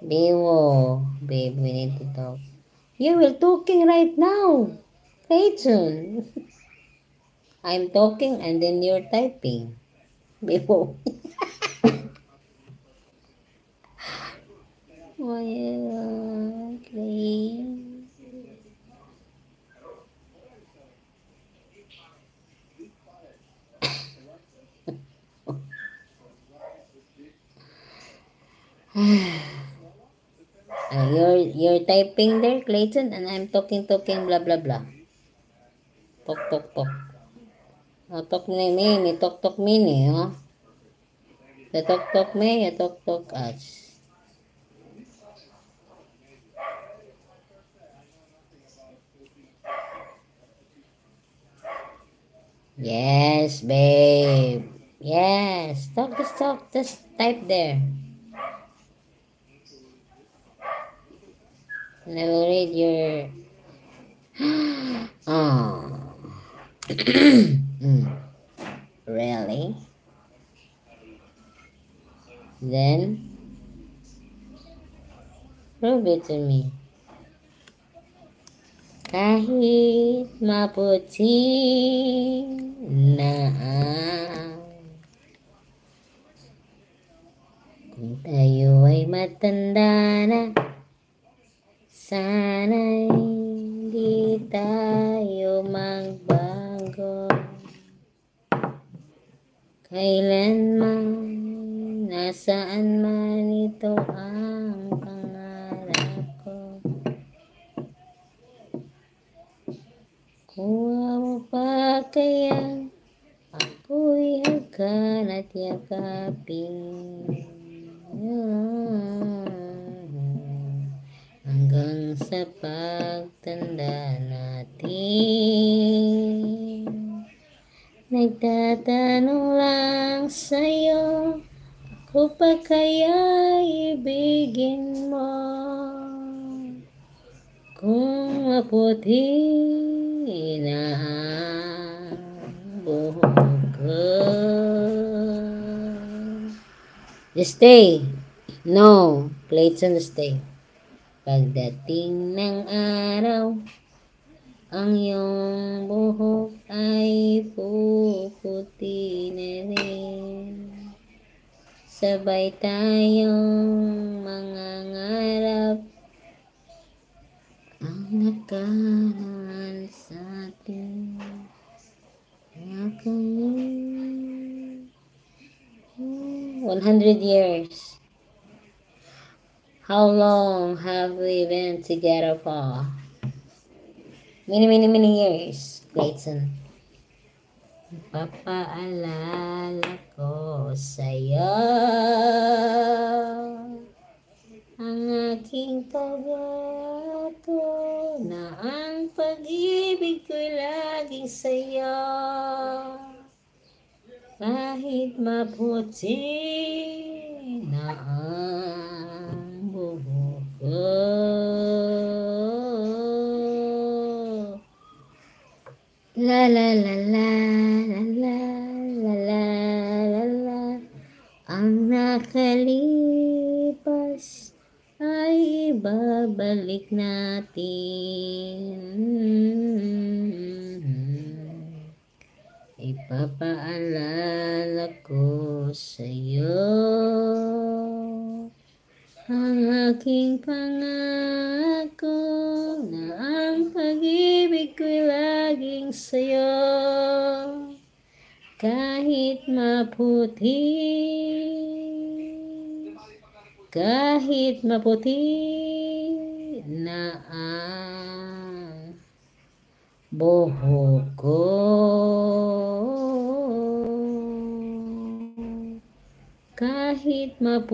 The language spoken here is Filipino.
Biwo, babe, we need to talk. You will talking right now. Clayton. I'm talking and then you're typing. Biwo. Oh, Clay. You're typing there, Clayton, and I'm talking, blah blah blah. Talk, talk, talk. Oh, talk ni, talk, talk mini, oh. The talk, talk me, ya talk, talk us. Yes, babe. Yes, talk, just type there. And I will read your. Oh. Really? Then, prove it to me. Kahit maputi na kung tayo ay matanda na, sana'y di tayo magbago. Kailanman, nasaan man ito ang pangarap ko. Kuha mo pa kaya ako'y hagkan at yakapin. Hanggang sa pagtanda natin, nagtatanong lang sa'yo, ako pa kaya ibigin mo? Kung maputi na ang buhok ko. Just stay. No, Clayton, stay. Pagdating ng araw, ang iyong buhok ay puputi na rin. Sabay tayong mangangarap, ang nakaraan sa atin. 100 years. How long have we been together for? Many years, Clayton. Papaalala ko sa'yo ang aking pagbato na ang pag-ibig ko'y laging sa'yo. Kahit maputi na ang buhok ko. La la la la la la la la la la. Ang nakalipas ay ibabalik natin. Ipapaalala ko sa'yo ang aking pangako na ang pag-ibig ko'y laging sa'yo. Kahit maputi na ang buhok ko. Kahit maputi